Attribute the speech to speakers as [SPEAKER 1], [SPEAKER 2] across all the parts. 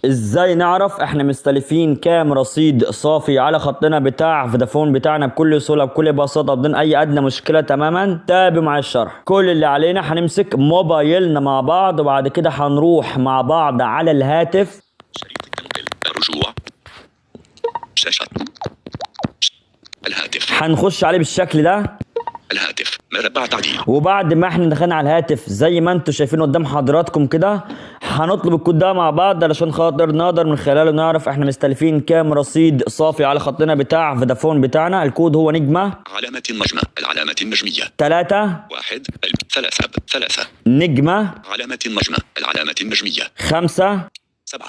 [SPEAKER 1] ازاي نعرف احنا مستلفين كام رصيد صافي على خطنا بتاع فودافون بتاعنا بكل سهوله بكل بساطه بدون اي ادنى مشكله تماما؟ تابعوا معايا الشرح. كل اللي علينا هنمسك موبايلنا مع بعض وبعد كده هنروح مع بعض على الهاتف.
[SPEAKER 2] شريط التنقل، الرجوع، شاشة الهاتف،
[SPEAKER 1] هنخش عليه بالشكل ده
[SPEAKER 2] الهاتف، مربع تعديل.
[SPEAKER 1] وبعد ما احنا دخلنا على الهاتف زي ما انتم شايفين قدام حضراتكم كده هنطلب الكود ده مع بعض علشان خاطر نقدر من خلاله نعرف احنا مستلفين كام رصيد صافي على خطنا بتاع فودافون بتاعنا. الكود هو نجمة
[SPEAKER 2] علامة النجمة، العلامة النجمية
[SPEAKER 1] 3
[SPEAKER 2] 1 3
[SPEAKER 1] نجمة
[SPEAKER 2] علامة النجمة، العلامة النجمية
[SPEAKER 1] 5
[SPEAKER 2] 7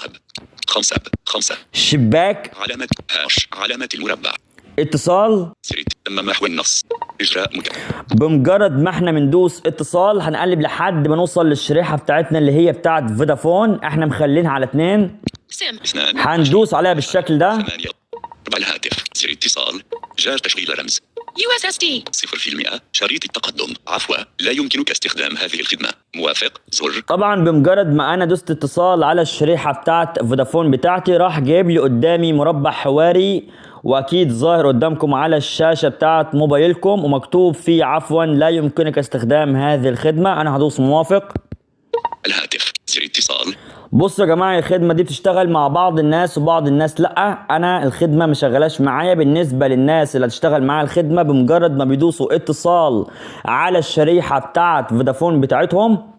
[SPEAKER 2] 5
[SPEAKER 1] شباك
[SPEAKER 2] علامة هاش، علامة المربع.
[SPEAKER 1] اتصال.
[SPEAKER 2] سريت تم محو النص، إجراء
[SPEAKER 1] بمجرد ما احنا بندوس اتصال هنقلب لحد ما نوصل للشريحة بتاعتنا اللي هي بتاعت فودافون، احنا مخلينها على 2. هندوس عليها بالشكل ده.
[SPEAKER 2] 8 ربع الهاتف، زر اتصال، جاء تشغيل رمز USSD 0%. شريط التقدم، عفوا لا يمكنك استخدام هذه الخدمة. موافق زر.
[SPEAKER 1] طبعا بمجرد ما انا دوست اتصال على الشريحة بتاعت فودافون بتاعتي راح جايب لي قدامي مربع حواري واكيد ظاهر قدامكم على الشاشة بتاعت موبايلكم ومكتوب فيه عفوا لا يمكنك استخدام هذه الخدمة. انا هدوس موافق.
[SPEAKER 2] الهاتف، زر اتصال.
[SPEAKER 1] بصوا يا جماعة الخدمة دي بتشتغل مع بعض الناس وبعض الناس لا. انا الخدمة مشغلاش معايا. بالنسبة للناس اللي هتشتغل معايا الخدمة بمجرد ما بيدوسوا اتصال على الشريحة بتاعت فودافون بتاعتهم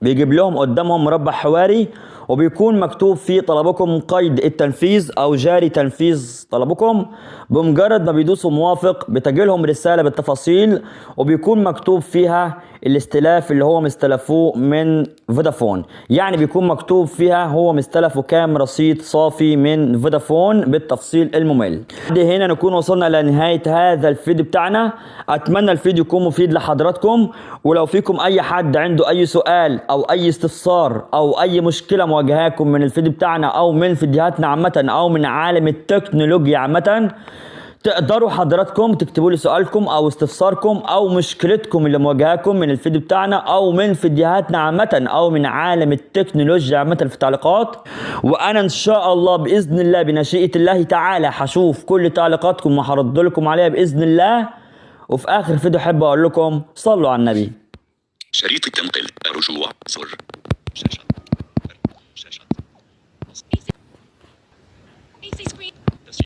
[SPEAKER 1] بيجيب لهم قدامهم مربع حواري وبيكون مكتوب فيه طلبكم قيد التنفيذ او جاري تنفيذ طلبكم. بمجرد ما بيدوسوا موافق بتجيلهم رسالة بالتفاصيل وبيكون مكتوب فيها الاستلاف اللي هو مستلفوه من فودافون، يعني بيكون مكتوب فيها هو مستلفه كام رصيد صافي من فودافون بالتفصيل الممل. هنا نكون وصلنا الى نهاية هذا الفيديو بتاعنا. اتمنى الفيديو يكون مفيد لحضراتكم، ولو فيكم اي حد عنده اي سؤال او اي استفسار او اي مشكلة مواجهاكم من الفيديو بتاعنا او من فيديوهاتنا عامة او من عالم التكنولوجيا عامة تقدروا حضراتكم تكتبوا لي سؤالكم او استفساركم او مشكلتكم اللي مواجهاكم من الفيديو بتاعنا او من فيديوهاتنا عامة او من عالم التكنولوجيا عامة في التعليقات، وانا ان شاء الله باذن الله بمشيئة الله تعالى هشوف كل تعليقاتكم وهرد لكم عليها باذن الله. وفي اخر فيديو احب اقول لكم صلوا على النبي.
[SPEAKER 2] شريط التنقل، الرجوع زر. شاشة